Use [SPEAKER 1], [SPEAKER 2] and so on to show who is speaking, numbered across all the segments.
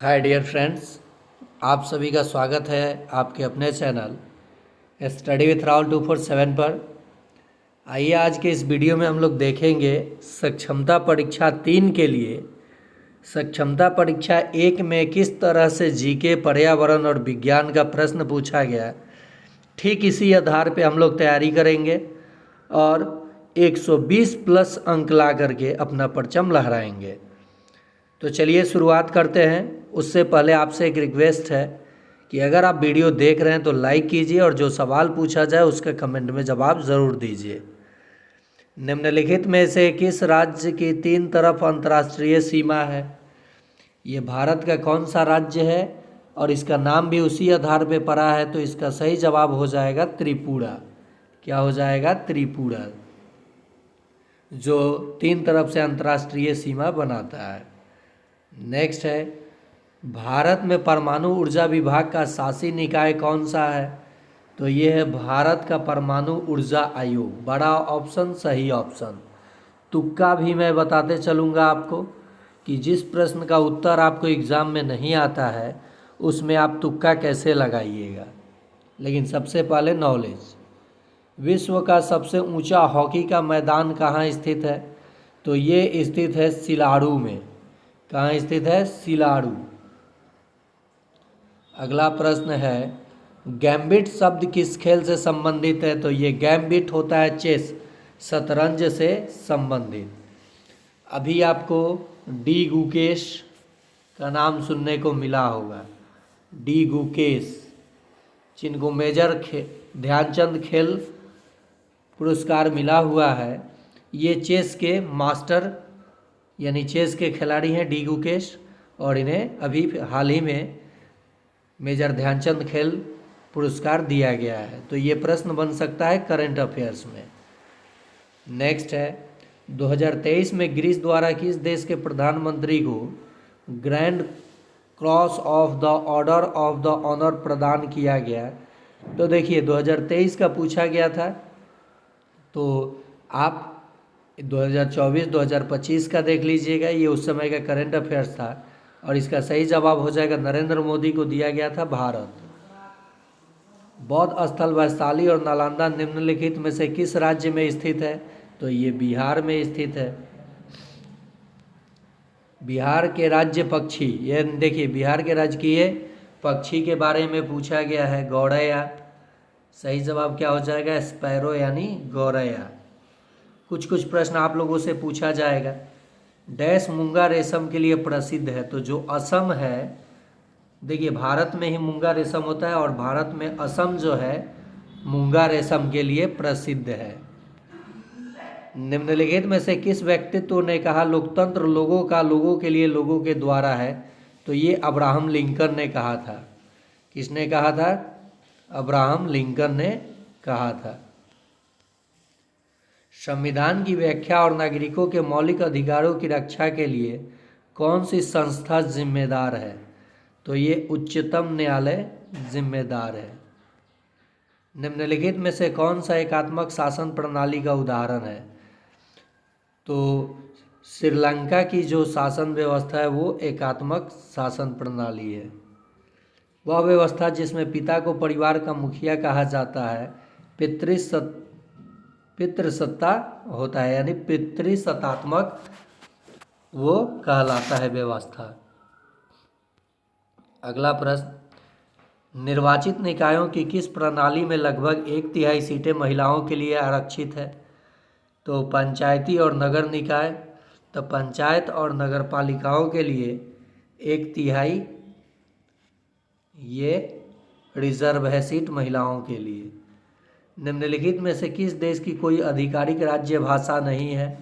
[SPEAKER 1] Hi dear friends, आप सभी का स्वागत है आपके अपने चैनल स्टडी विथ राहुल 247 पर। आइए आज के इस वीडियो में हम लोग देखेंगे सक्षमता परीक्षा 3 के लिए सक्षमता परीक्षा 1 में किस तरह से जीके, पर्यावरण और विज्ञान का प्रश्न पूछा गया। ठीक इसी आधार पे हम लोग तैयारी करेंगे और 120 प्लस अंक ला करके अपना परचम लहराएंगे। तो चलिए शुरुआत करते हैं। उससे पहले आपसे एक रिक्वेस्ट है कि अगर आप वीडियो देख रहे हैं तो लाइक कीजिए और जो सवाल पूछा जाए उसका कमेंट में जवाब ज़रूर दीजिए। निम्नलिखित में से किस राज्य की 3 तरफ अंतर्राष्ट्रीय सीमा है? ये भारत का कौन सा राज्य है और इसका नाम भी उसी आधार पे पड़ा है, तो इसका सही जवाब हो जाएगा त्रिपुरा। क्या हो जाएगा? त्रिपुरा, जो 3 तरफ से अंतर्राष्ट्रीय सीमा बनाता है। नेक्स्ट है, भारत में परमाणु ऊर्जा विभाग का शासी निकाय कौन सा है? तो ये है भारत का परमाणु ऊर्जा आयोग। बड़ा ऑप्शन, सही ऑप्शन। तुक्का भी मैं बताते चलूँगा आपको कि जिस प्रश्न का उत्तर आपको एग्ज़ाम में नहीं आता है उसमें आप तुक्का कैसे लगाइएगा। लेकिन सबसे पहले नॉलेज। विश्व का सबसे ऊंचा हॉकी का मैदान कहाँ स्थित है? तो ये स्थित है सिलाड़ू में। कहाँ स्थित है? सिलाड़ू। अगला प्रश्न है, गैम्बिट शब्द किस खेल से संबंधित है? तो ये गैम्बिट होता है चेस, शतरंज से संबंधित। अभी आपको डी गुकेश का नाम सुनने को मिला होगा। डी गुकेश, जिनको मेजर ध्यानचंद खेल पुरस्कार मिला हुआ है, ये चेस के मास्टर यानी चेस के खिलाड़ी हैं डी गुकेश, और इन्हें अभी हाल ही में मेजर ध्यानचंद खेल पुरस्कार दिया गया है। तो ये प्रश्न बन सकता है करंट अफेयर्स में। नेक्स्ट है, 2023 में ग्रीस द्वारा किस देश के प्रधानमंत्री को grand cross of the order of the honour प्रदान किया गया? तो देखिए 2023 का पूछा गया था, तो आप 2024-2025 का देख लीजिएगा। ये उस समय का करंट अफेयर्स था और इसका सही जवाब हो जाएगा नरेंद्र मोदी को दिया गया था भारत। बौद्ध स्थल वैशाली और नालंदा निम्नलिखित में से किस राज्य में स्थित है? तो ये बिहार में स्थित है। बिहार के राज्य पक्षी, ये देखिए बिहार के राजकीय पक्षी के बारे में पूछा गया है, गौरैया। सही जवाब क्या हो जाएगा? स्पैरो यानी गौरैया। कुछ कुछ प्रश्न आप लोगों से पूछा जाएगा। डैश मूंगा रेशम के लिए प्रसिद्ध है? तो जो असम है, देखिए भारत में ही मूंगा रेशम होता है और भारत में असम जो है मूंगा रेशम के लिए प्रसिद्ध है। निम्नलिखित में से किस व्यक्तित्व ने कहा लोकतंत्र लोगों का, लोगों के लिए, लोगों के द्वारा है? तो ये अब्राहम लिंकन ने कहा था। किसने कहा था? अब्राहम लिंकन ने कहा था। संविधान की व्याख्या और नागरिकों के मौलिक अधिकारों की रक्षा के लिए कौन सी संस्था जिम्मेदार है? तो ये उच्चतम न्यायालय जिम्मेदार है। निम्नलिखित में से कौन सा एकात्मक शासन प्रणाली का उदाहरण है? तो श्रीलंका की जो शासन व्यवस्था है वो एकात्मक शासन प्रणाली है। वह व्यवस्था जिसमें पिता को परिवार का मुखिया कहा जाता है पितृसत्ता होता है, यानी पितृसत्तात्मक वो कहलाता है व्यवस्था। अगला प्रश्न, निर्वाचित निकायों की किस प्रणाली में लगभग 1/3 सीटें महिलाओं के लिए आरक्षित है? तो पंचायती और नगर निकाय। तो पंचायत और नगर पालिकाओं के लिए 1/3 ये रिजर्व है सीट महिलाओं के लिए। निम्नलिखित में से किस देश की कोई आधिकारिक राज्य भाषा नहीं है?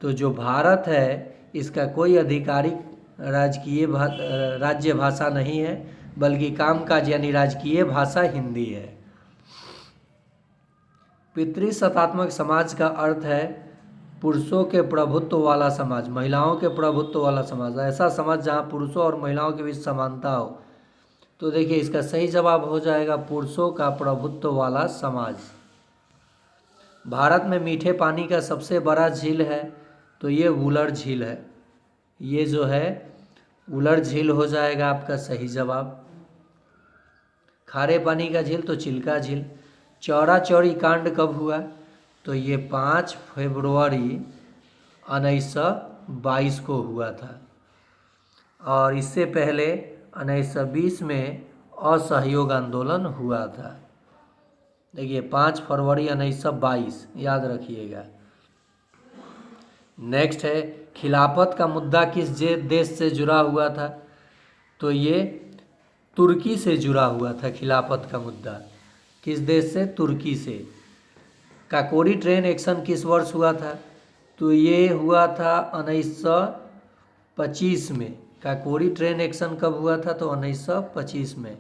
[SPEAKER 1] तो जो भारत है इसका कोई आधिकारिक राज्य भाषा नहीं है, बल्कि कामकाज यानी राजकीय भाषा हिंदी है। पितृसत्तात्मक समाज का अर्थ है पुरुषों के प्रभुत्व वाला समाज, महिलाओं के प्रभुत्व वाला समाज, ऐसा समाज जहाँ पुरुषों और महिलाओं के बीच समानता हो। तो देखिए इसका सही जवाब हो जाएगा पुरुषों का प्रभुत्व वाला समाज। भारत में मीठे पानी का सबसे बड़ा झील है? तो ये वुलर झील है। ये जो है उलर झील हो जाएगा आपका सही जवाब। खारे पानी का झील तो चिल्का झील। चौरा चौरी कांड कब हुआ? तो ये 5 फरवरी 1922 को हुआ था। और इससे पहले 1920 में असहयोग आंदोलन हुआ था। देखिए 5 फरवरी 1922 याद रखिएगा। नेक्स्ट है खिलाफत का मुद्दा किस देश से जुड़ा हुआ था? तो ये तुर्की से जुड़ा हुआ था। खिलाफत का मुद्दा किस देश से? तुर्की से। काकोरी ट्रेन एक्शन किस वर्ष हुआ था? तो ये हुआ था 1925 में। काकोरी ट्रेन एक्शन कब हुआ था? तो 1925 में।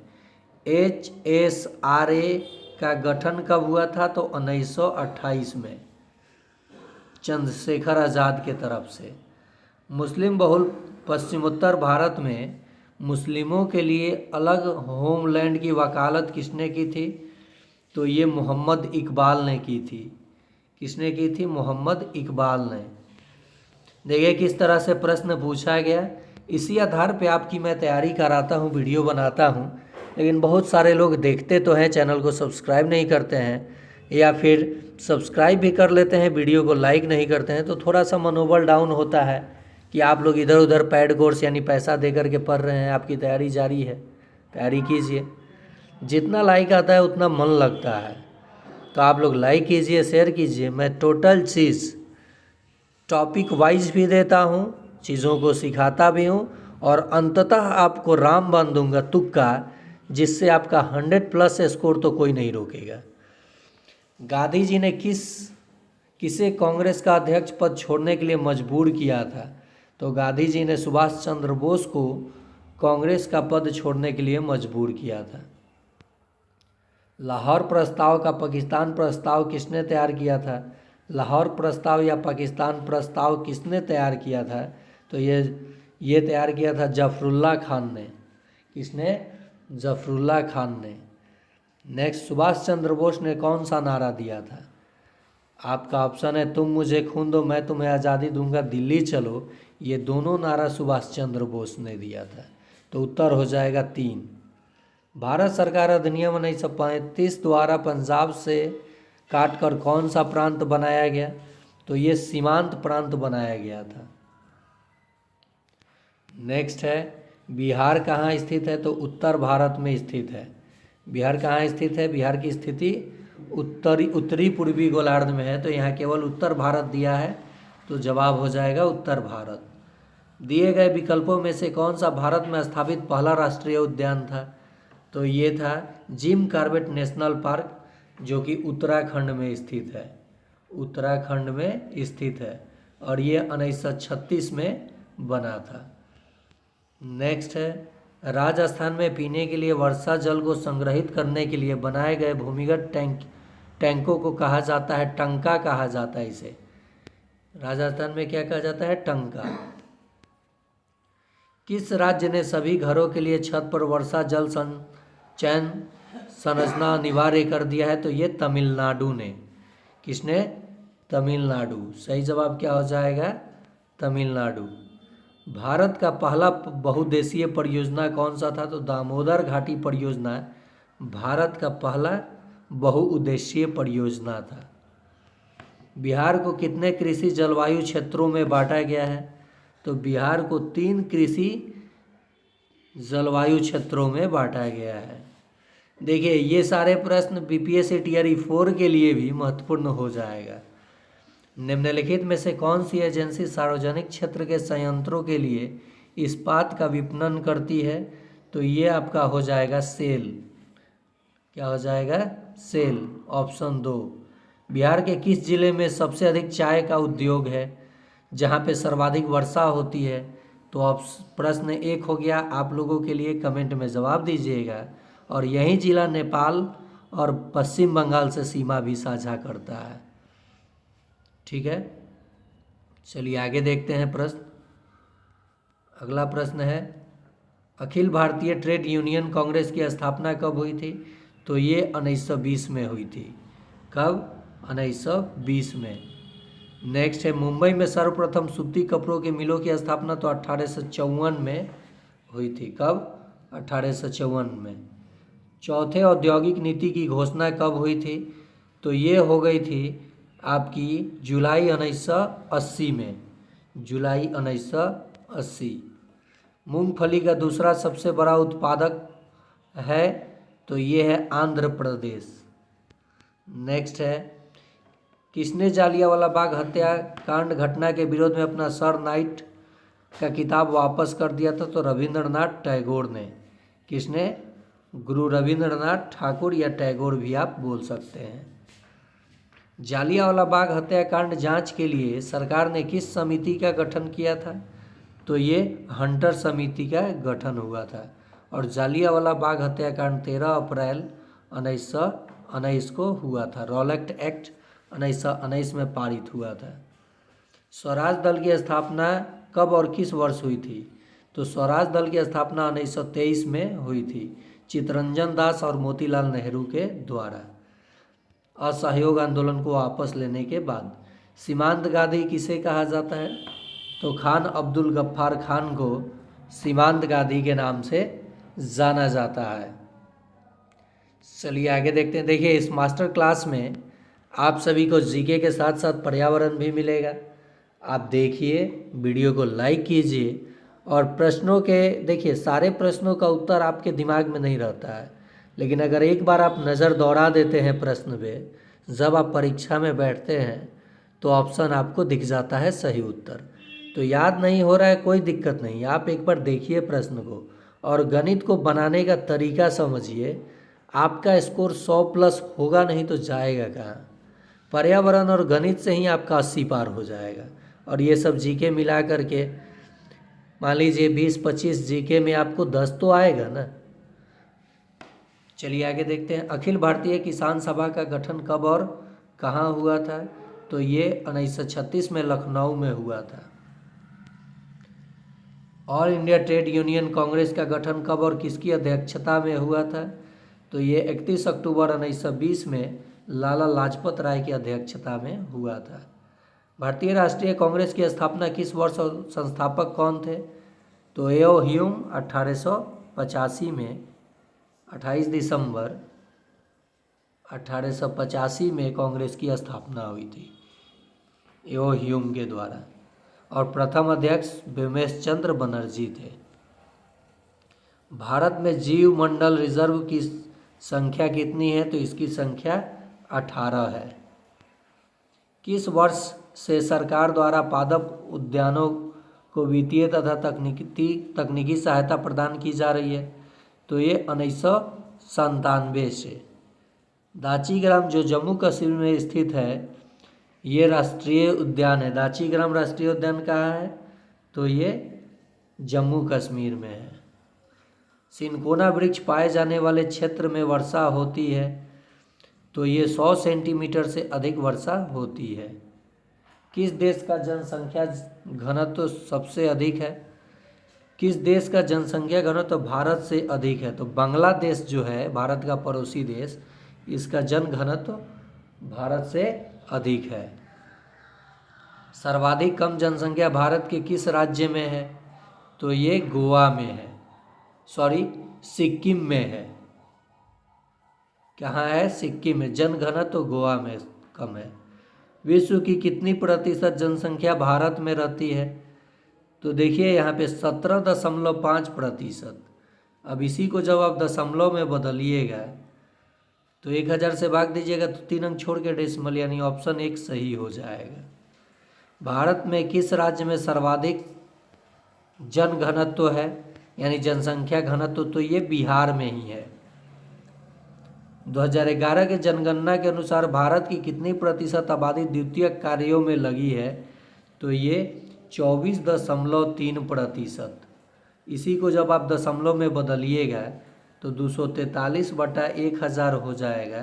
[SPEAKER 1] HSRA का गठन कब हुआ था? तो 1928 में, चंद्रशेखर आज़ाद के तरफ से। मुस्लिम बहुल पश्चिमोत्तर भारत में मुस्लिमों के लिए अलग होमलैंड की वकालत किसने की थी? तो ये मोहम्मद इकबाल ने की थी। किसने की थी? मोहम्मद इकबाल ने। देखिए किस तरह से प्रश्न पूछा गया। इसी आधार पे आपकी मैं तैयारी कराता हूँ, वीडियो बनाता हूँ, लेकिन बहुत सारे लोग देखते तो हैं, चैनल को सब्सक्राइब नहीं करते हैं, या फिर सब्सक्राइब भी कर लेते हैं, वीडियो को लाइक नहीं करते हैं। तो थोड़ा सा मनोबल डाउन होता है कि आप लोग इधर उधर पेड कोर्स यानी पैसा दे करके पढ़ रहे हैं। आपकी तैयारी जारी है, तैयारी कीजिए। जितना लाइक आता है उतना मन लगता है। तो आप लोग लाइक कीजिए, शेयर कीजिए। मैं टोटल चीज़ टॉपिक वाइज भी देता हूँ, चीज़ों को सिखाता भी हूँ, और अंततः आपको रामबाण दूंगा तुक्का, जिससे आपका 100+ स्कोर तो कोई नहीं रोकेगा। गांधी जी ने किसे कांग्रेस का अध्यक्ष पद छोड़ने के लिए मजबूर किया था? तो गांधी जी ने सुभाष चंद्र बोस को कांग्रेस का पद छोड़ने के लिए मजबूर किया था। लाहौर प्रस्ताव का पाकिस्तान प्रस्ताव किसने तैयार किया था? लाहौर प्रस्ताव या पाकिस्तान प्रस्ताव किसने तैयार किया था? तो ये तैयार किया था जफरुल्लाह खान ने। किसने? जफरुल्लाह खान ने। नेक्स्ट, सुभाष चंद्र बोस ने कौन सा नारा दिया था? आपका ऑप्शन है तुम मुझे खून दो मैं तुम्हें आज़ादी दूंगा, दिल्ली चलो। ये दोनों नारा सुभाष चंद्र बोस ने दिया था। तो उत्तर हो जाएगा 3। भारत सरकार अधिनियम 1935 द्वारा पंजाब से काटकर कौन सा प्रांत बनाया गया? तो ये सीमांत प्रांत बनाया गया था। नेक्स्ट है बिहार कहाँ स्थित है? तो उत्तर भारत में स्थित है। बिहार कहाँ स्थित है? बिहार की स्थिति उत्तरी पूर्वी गोलार्ध में है। तो यहाँ केवल उत्तर भारत दिया है, तो जवाब हो जाएगा उत्तर भारत। दिए गए विकल्पों में से कौन सा भारत में स्थापित पहला राष्ट्रीय उद्यान था? तो ये था जिम कॉर्बेट नेशनल पार्क, जो कि उत्तराखंड में स्थित है। उत्तराखंड में स्थित है, और ये 1936 में बना था। नेक्स्ट है राजस्थान में पीने के लिए वर्षा जल को संग्रहित करने के लिए बनाए गए भूमिगत टैंकों को कहा जाता है? टंका कहा जाता है इसे। राजस्थान में क्या कहा जाता है? टंका। किस राज्य ने सभी घरों के लिए छत पर वर्षा जल संचयन संरचना अनिवार्य कर दिया है? तो ये तमिलनाडु ने। किसने? तमिलनाडु। सही जवाब क्या हो जाएगा? तमिलनाडु। भारत का पहला बहुउद्देशीय परियोजना कौन सा था? तो दामोदर घाटी परियोजना भारत का पहला बहुउद्देशीय परियोजना था। बिहार को कितने कृषि जलवायु क्षेत्रों में बांटा गया है? तो बिहार को 3 कृषि जलवायु क्षेत्रों में बांटा गया है। देखिए ये सारे प्रश्न बीपीएससी टीआरई 4 के लिए भी महत्वपूर्ण हो जाएगा। निम्नलिखित में से कौन सी एजेंसी सार्वजनिक क्षेत्र के संयंत्रों के लिए इस्पात का विपणन करती है? तो ये आपका हो जाएगा सेल। क्या हो जाएगा? सेल। ऑप्शन 2। बिहार के किस जिले में सबसे अधिक चाय का उद्योग है, जहाँ पे सर्वाधिक वर्षा होती है? तो प्रश्न 1 हो गया आप लोगों के लिए, कमेंट में जवाब दीजिएगा। और यही जिला नेपाल और पश्चिम बंगाल से सीमा भी साझा करता है। ठीक है, चलिए आगे देखते हैं प्रश्न। अगला प्रश्न है अखिल भारतीय ट्रेड यूनियन कांग्रेस की स्थापना कब हुई थी? तो ये 1920 में हुई थी। कब? 1920 में। नेक्स्ट है मुंबई में सर्वप्रथम सूती कपड़ों के मिलों की स्थापना तो 1854 में हुई थी। कब? 1854 में। चौथे औद्योगिक नीति की घोषणा कब हुई थी? तो ये हो गई थी आपकी जुलाई 1980 में, जुलाई 1980। मूंगफली का दूसरा सबसे बड़ा उत्पादक है तो ये है आंध्र प्रदेश। नेक्स्ट है, किसने जालियांवाला बाग हत्याकांड घटना के विरोध में अपना सर नाइट का किताब वापस कर दिया था? तो रविंद्रनाथ टैगोर ने। किसने? गुरु रविंद्रनाथ ठाकुर या टैगोर भी आप बोल सकते हैं। जालियांवाला बाग हत्याकांड जांच के लिए सरकार ने किस समिति का गठन किया था? तो ये हंटर समिति का गठन हुआ था। और जालियांवाला बाग हत्याकांड 13 अप्रैल 1919 को हुआ था। रॉलेट एक्ट 1919 में पारित हुआ था। स्वराज दल की स्थापना कब और किस वर्ष हुई थी? तो स्वराज दल की स्थापना 1923 में हुई थी, चित्तरंजन दास और मोतीलाल नेहरू के द्वारा, असहयोग आंदोलन को वापस लेने के बाद। सीमांत गांधी किसे कहा जाता है? तो खान अब्दुल गफ्फार खान को सीमांत गांधी के नाम से जाना जाता है। चलिए आगे देखते हैं। देखिए, इस मास्टर क्लास में आप सभी को जीके के साथ साथ पर्यावरण भी मिलेगा। आप देखिए, वीडियो को लाइक कीजिए और प्रश्नों के देखिए, सारे प्रश्नों का उत्तर आपके दिमाग में नहीं रहता है, लेकिन अगर एक बार आप नज़र दौड़ा देते हैं प्रश्न पे, जब आप परीक्षा में बैठते हैं तो ऑप्शन आपको दिख जाता है सही उत्तर। तो याद नहीं हो रहा है, कोई दिक्कत नहीं, आप एक बार देखिए प्रश्न को और गणित को बनाने का तरीका समझिए। आपका स्कोर 100+ होगा, नहीं तो जाएगा कहाँ। पर्यावरण और गणित से ही आपका 80 पार हो जाएगा। और ये सब जीके मिला करके मान लीजिए 20-25 जीके में आपको 10 तो आएगा ना। चलिए आगे देखते हैं। अखिल भारतीय किसान सभा का गठन कब और कहाँ हुआ था? तो ये 1936 में लखनऊ में हुआ था। All India trade union Congress का गठन कब और किसकी अध्यक्षता में हुआ था? तो ये 31 अक्टूबर 1920 में लाला लाजपत राय की अध्यक्षता में हुआ था। भारतीय राष्ट्रीय कांग्रेस की स्थापना किस वर्ष और संस्थापक कौन थे? तो एओ ह्यूम 1885 में, 28 दिसंबर 1885 में कांग्रेस की स्थापना हुई थी एओ ह्यूम के द्वारा। और प्रथम अध्यक्ष बिमलेश चंद्र बनर्जी थे। भारत में जीव मंडल रिजर्व की संख्या कितनी है? तो इसकी संख्या 18 है। किस वर्ष से सरकार द्वारा पादप उद्यानों को वित्तीय तथा तकनीकी सहायता प्रदान की जा रही है? तो ये 1997 से। दाचीग्राम जो जम्मू कश्मीर में स्थित है, ये राष्ट्रीय उद्यान है। दाचीग्राम राष्ट्रीय उद्यान कहाँ है? तो ये जम्मू कश्मीर में है। सिनकोना वृक्ष पाए जाने वाले क्षेत्र में वर्षा होती है? तो ये 100 सेंटीमीटर से अधिक वर्षा होती है। किस देश का जनसंख्या घनत्व सबसे अधिक है? किस देश का जनसंख्या घनत्व भारत से अधिक है? तो बांग्लादेश जो है, भारत का पड़ोसी देश, इसका जन घनत्व भारत से अधिक है। सर्वाधिक कम जनसंख्या भारत के किस राज्य में है? तो ये गोवा में है, सिक्किम में है। कहाँ है? सिक्किम में। जन घनत्व गोवा में कम है। विश्व की कितनी प्रतिशत जनसंख्या भारत में रहती है? तो देखिए यहाँ पे 17.5%। अब इसी को जब आप दशमलव में बदलिएगा तो 1000 से भाग दीजिएगा तो 3 अंक छोड़ के डेसिमल, यानी ऑप्शन 1 सही हो जाएगा। भारत में किस राज्य में सर्वाधिक जन घनत्व है, यानी जनसंख्या घनत्व? तो ये बिहार में ही है। 2011 के जनगणना के अनुसार भारत की कितनी प्रतिशत आबादी द्वितीयक कार्यों में लगी है? तो ये 24.3%। इसी को जब आप दशमलव में बदलिएगा तो 243/1000 हो जाएगा।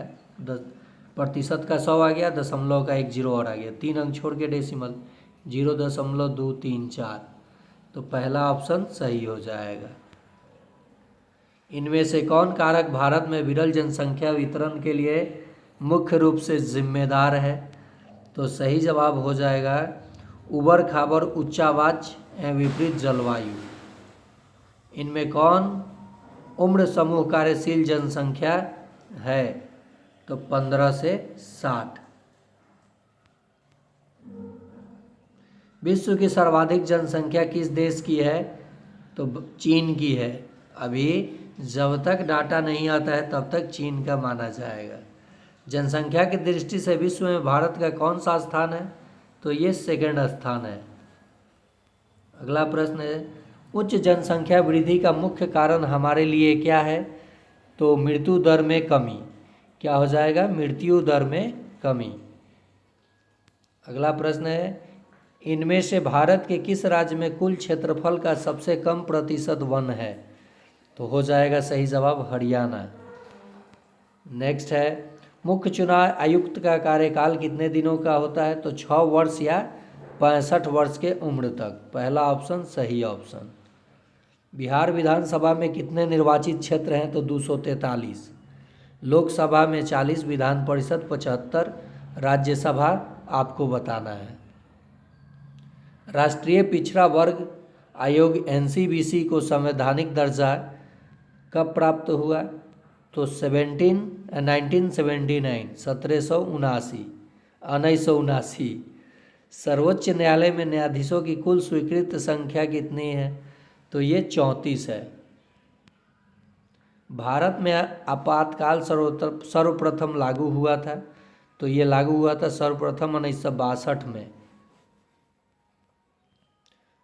[SPEAKER 1] प्रतिशत का 100 आ गया, दशमलव का 1 0 और आ गया, 3 अंक छोड़ के डेसिमल 0.234। तो पहला ऑप्शन सही हो जाएगा। इनमें से कौन कारक भारत में विरल जनसंख्या वितरण के लिए मुख्य रूप से जिम्मेदार है? तो सही जवाब हो जाएगा उबड़ खाबड़, उच्च आवाज एवं विपरीत जलवायु। इनमें कौन उम्र समूह कार्यशील जनसंख्या है? तो 15 से 60। विश्व की सर्वाधिक जनसंख्या किस देश की है? तो चीन की है। अभी जब तक डाटा नहीं आता है तब तक चीन का माना जाएगा। जनसंख्या की दृष्टि से विश्व में भारत का कौन सा स्थान है? तो ये सेकंड स्थान है। अगला प्रश्न है, उच्च जनसंख्या वृद्धि का मुख्य कारण हमारे लिए क्या है? तो मृत्यु दर में कमी। क्या हो जाएगा? मृत्यु दर में कमी। अगला प्रश्न है, इनमें से भारत के किस राज्य में कुल क्षेत्रफल का सबसे कम प्रतिशत वन है? तो हो जाएगा सही जवाब हरियाणा। नेक्स्ट है, मुख्य चुनाव आयुक्त का कार्यकाल कितने दिनों का होता है? तो 6 वर्ष या 65 वर्ष के उम्र तक। पहला ऑप्शन सही ऑप्शन। बिहार विधानसभा में कितने निर्वाचित क्षेत्र हैं? तो 243। लोकसभा में 40, विधान परिषद 75, राज्यसभा आपको बताना है। राष्ट्रीय पिछड़ा वर्ग आयोग NCBC को संवैधानिक दर्जा कब प्राप्त हुआ? तो 1979। सर्वोच्च न्यायालय में न्यायाधीशों की कुल स्वीकृत संख्या कितनी है? तो ये 34 है। भारत में आपातकाल सर्वप्रथम लागू हुआ था? तो ये लागू हुआ था सर्वप्रथम 1962 में।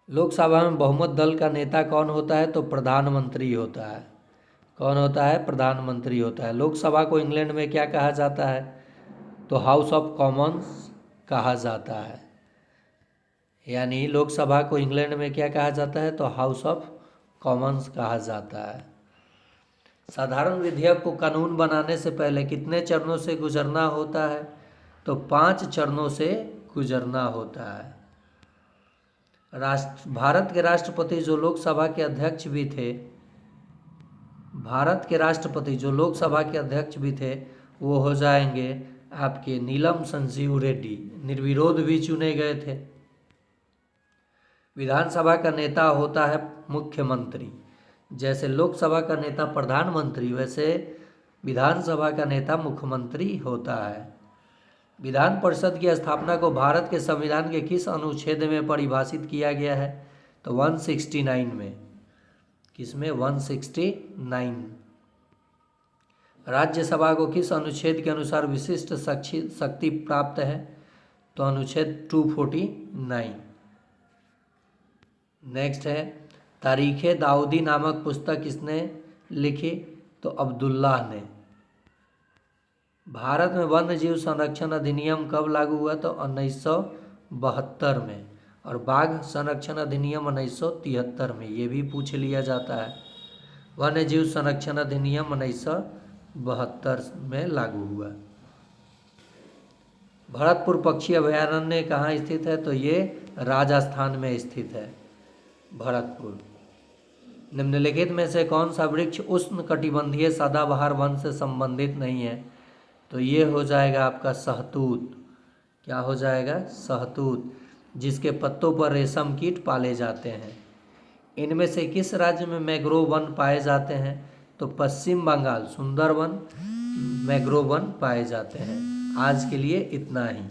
[SPEAKER 1] लोकसभा में बहुमत दल का नेता कौन होता है? तो प्रधानमंत्री होता है। कौन होता है? प्रधानमंत्री होता है। लोकसभा को इंग्लैंड में क्या कहा जाता है? तो हाउस ऑफ कॉमन्स कहा जाता है। यानी लोकसभा को इंग्लैंड में क्या कहा जाता है? तो हाउस ऑफ कॉमन्स कहा जाता है। साधारण विधेयक को कानून बनाने से पहले कितने चरणों से गुजरना होता है? तो 5 चरणों से गुजरना होता है। भारत के राष्ट्रपति जो लोकसभा के अध्यक्ष भी थे, भारत के राष्ट्रपति जो लोकसभा के अध्यक्ष भी थे, वो हो जाएंगे आपके नीलम संजीव रेड्डी। निर्विरोध भी चुने गए थे। विधानसभा का नेता होता है मुख्यमंत्री। जैसे लोकसभा का नेता प्रधानमंत्री, वैसे विधानसभा का नेता मुख्यमंत्री होता है। विधान परिषद की स्थापना को भारत के संविधान के किस अनुच्छेद में परिभाषित किया गया है? तो 169 में। किसमें? 169। राज्यसभा को किस अनुच्छेद के अनुसार विशिष्ट शक्ति प्राप्त है? तो अनुच्छेद 249। नेक्स्ट है, तारीख़े दाऊदी नामक पुस्तक किसने लिखी? तो अब्दुल्लाह ने। भारत में वन्य जीव संरक्षण अधिनियम कब लागू हुआ? तो 1972 में। और बाघ संरक्षण अधिनियम 1973 में। ये भी पूछ लिया जाता है। वन्य जीव संरक्षण अधिनियम 1972 में लागू हुआ। भरतपुर पक्षी अभयारण्य कहाँ स्थित है? तो ये राजस्थान में स्थित है, भरतपुर। निम्नलिखित में से कौन सा वृक्ष उष्णकटिबंधीय सदाबहार वन से संबंधित नहीं है? तो ये हो जाएगा आपका सहतूत। क्या हो जाएगा? सहतूत, जिसके पत्तों पर रेशम कीट पाले जाते हैं। इनमें से किस राज्य में मैंग्रोव वन पाए जाते हैं? तो पश्चिम बंगाल सुंदरवन मैंग्रोव वन पाए जाते हैं। आज के लिए इतना ही।